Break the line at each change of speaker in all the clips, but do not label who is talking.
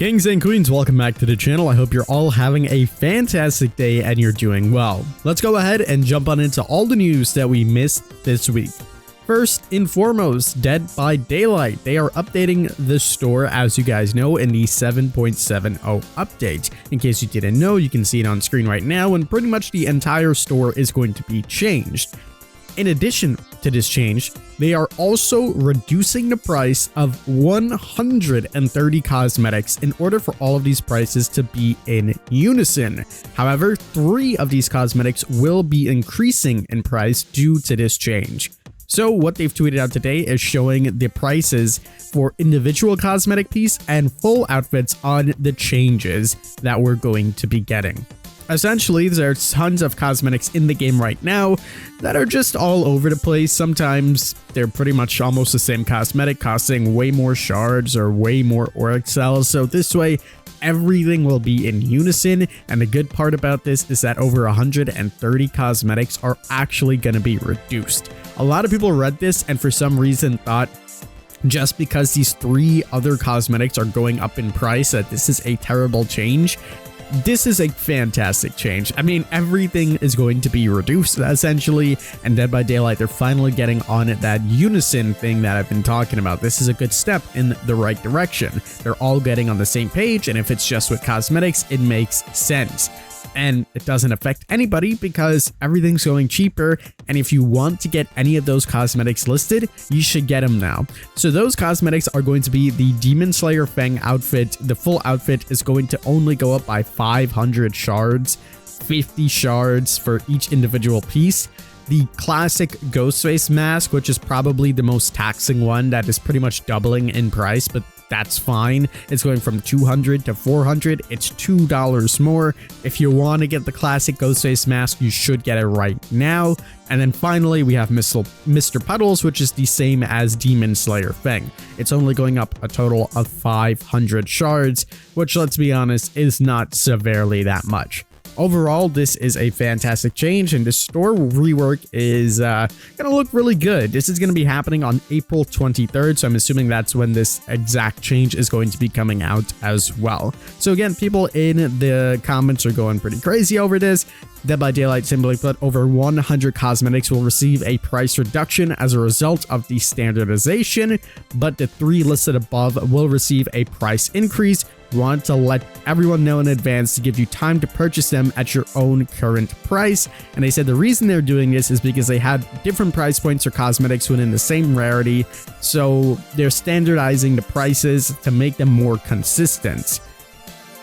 Kings and queens, welcome back to the channel. I hope you're all having a fantastic day and you're doing well. Let's go ahead and jump on into all the news that we missed this week. First and foremost, Dead by Daylight. They are updating the store, as you guys know, in the 7.70 update. In case you didn't know, you can see it on screen right now, and pretty much the entire store is going to be changed. In addition to this change, they are also reducing the price of 130 cosmetics in order for all of these prices to be in unison. However, 3 of these cosmetics will be increasing in price due to this change. So what they've tweeted out today is showing the prices for individual cosmetic piece and full outfits on the changes that we're going to be getting. Essentially, there's tons of cosmetics in the game right now that are just all over the place. Sometimes they're pretty much almost the same cosmetic, costing way more shards or way more auric cells. So this way, everything will be in unison. And the good part about this is that over 130 cosmetics are actually going to be reduced. A lot of people read this and for some reason thought just because these 3 other cosmetics are going up in price that this is a terrible change. This is a fantastic change. I mean, everything is going to be reduced essentially, and Dead by Daylight, they're finally getting on it, that unison thing that I've been talking about. This is a good step in the right direction. They're all getting on the same page, and if it's just with cosmetics, it makes sense. And it doesn't affect anybody because everything's going cheaper, and if you want to get any of those cosmetics listed, you should get them now. So those cosmetics are going to be the Demon Slayer Fang outfit. The full outfit is going to only go up by 500 shards, 50 shards for each individual piece. The classic Ghostface mask, which is probably the most taxing one, that is pretty much doubling in price, but that's fine. It's going from 200 to 400. It's $2 more. If you want to get the classic Ghostface mask, you should get it right now. And then finally, we have Mr. Puddles, which is the same as Demon Slayer Fang. It's only going up a total of 500 shards, which, let's be honest, is not severely that much. Overall, this is a fantastic change, and the store rework is going to look really good. This is going to be happening on April 23rd, so I'm assuming that's when this exact change is going to be coming out as well. So again, people in the comments are going pretty crazy over this. Dead by Daylight simply put, over 100 cosmetics will receive a price reduction as a result of the standardization, but the 3 listed above will receive a price increase. We want to let everyone know in advance to give you time to purchase them at your own current price. And they said the reason they're doing this is because they had different price points for cosmetics within the same rarity, so they're standardizing the prices to make them more consistent.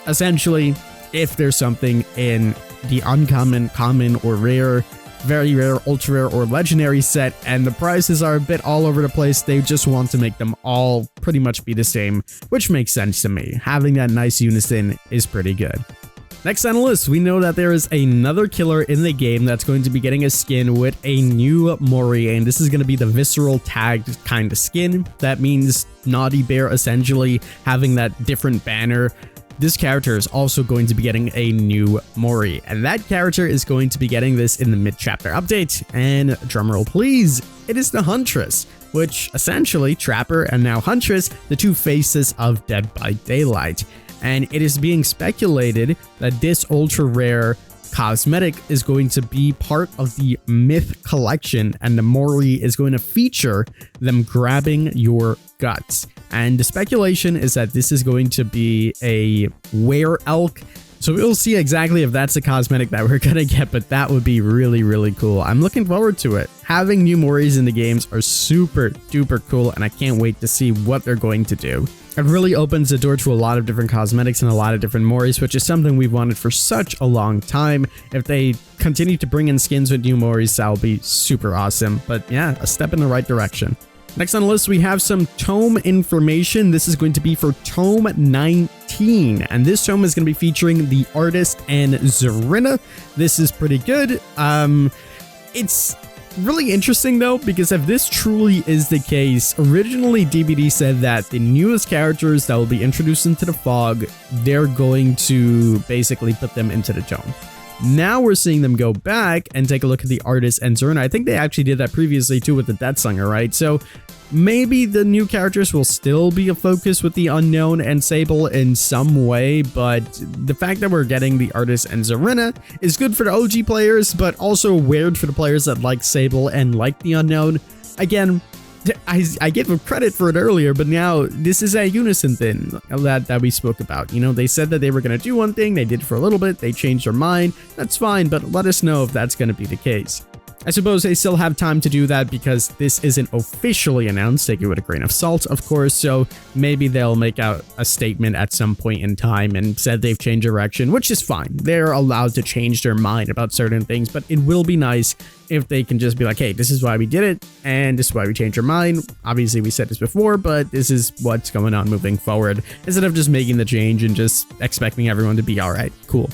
Essentially, if there's something in the uncommon, common, or rare, very rare, ultra rare, or legendary set, and the prices are a bit all over the place, they just want to make them all pretty much be the same, which makes sense to me. Having that nice unison is pretty good. Next on the list, we know that there is another killer in the game that's going to be getting a skin with a new Mori, and this is going to be the visceral tagged kind of skin. That means Naughty Bear essentially having that different banner. This character is also going to be getting a new Mori, and that character is going to be getting this in the mid-chapter update. And drumroll please, it is the Huntress, which essentially Trapper and now Huntress, the 2 faces of Dead by Daylight. And it is being speculated that this ultra rare cosmetic is going to be part of the Myth collection, and the Mori is going to feature them grabbing your guts. And the speculation is that this is going to be a Were Elk. So we'll see exactly if that's a cosmetic that we're gonna get, but that would be really, really cool. I'm looking forward to it. Having new Moris in the games are super duper cool, and I can't wait to see what they're going to do. It really opens the door to a lot of different cosmetics and a lot of different Moris, which is something we've wanted for such a long time. If they continue to bring in skins with new Moris, that'll be super awesome. But yeah, a step in the right direction. Next on the list, we have some Tome information. This is going to be for Tome 19, and this Tome is going to be featuring the artist and Zarina. This is pretty good. It's really interesting though, because if this truly is the case, originally DBD said that the newest characters that will be introduced into the fog, they're going to basically put them into the Tome. Now we're seeing them go back and take a look at the artist and Zarina. I think they actually did that previously too with the Death Singer, right? So Maybe the new characters will still be a focus with the Unknown and Sable in some way, but the fact that we're getting the Artist and Zarina is good for the OG players, but also weird for the players that like Sable and like the Unknown. Again, I gave them credit for it earlier, but now this is a unison thing that we spoke about. You know, they said that they were going to do one thing, they did for a little bit, they changed their mind. That's fine, but let us know if that's going to be the case. I suppose they still have time to do that because this isn't officially announced. Take it with a grain of salt, of course, so maybe they'll make out a statement at some point in time and said they've changed direction, which is fine. They're allowed to change their mind about certain things, but it will be nice if they can just be like, hey, this is why we did it, and this is why we changed our mind. Obviously, we said this before, but this is what's going on moving forward, instead of just making the change and just expecting everyone to be all right, cool.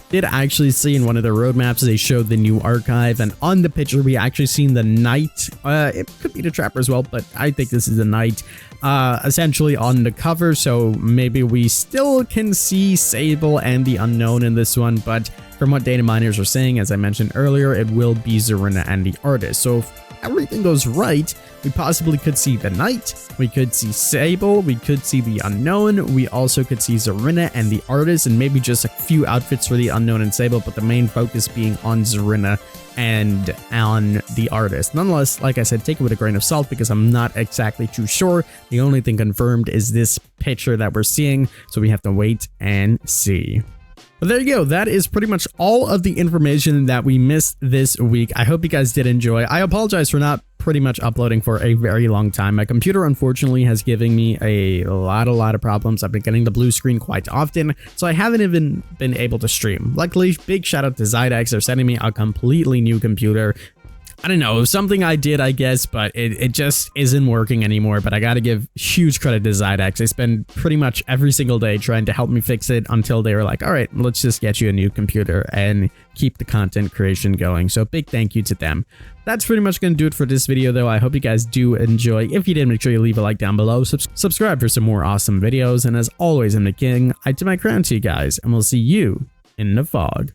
Did actually see in one of the roadmaps they showed the new archive, and on the picture we actually seen the knight. It could be the trapper as well, but I think this is the knight essentially on the cover, so maybe we still can see Sable and the Unknown in this one, but from what data miners are saying, as I mentioned earlier, it will be Zarina and the Artist. So if everything goes right, we possibly could see the Knight, we could see Sable, we could see the Unknown, we also could see Zarina and the Artist, and maybe just a few outfits for the Unknown and Sable, but the main focus being on Zarina and on the Artist. Nonetheless, like I said, take it with a grain of salt because I'm not exactly too sure. The only thing confirmed is this picture that we're seeing, so we have to wait and see. But there you go. That is pretty much all of the information that we missed this week. I hope you guys did enjoy. I apologize for not pretty much uploading for a very long time. My computer, unfortunately, has given me a lot of problems. I've been getting the blue screen quite often, so I haven't even been able to stream. Luckily, big shout out to Zydex. They're sending me a completely new computer. I don't know, something I did, I guess, but it just isn't working anymore. But I gotta give huge credit to Zydex. They spend pretty much every single day trying to help me fix it until they were like, all right, let's just get you a new computer and keep the content creation going. So big thank you to them. That's pretty much going to do it for this video, though. I hope you guys do enjoy. If you did, make sure you leave a like down below. Subscribe for some more awesome videos. And as always, I'm the king. I tip my crown to you guys, and we'll see you in the fog.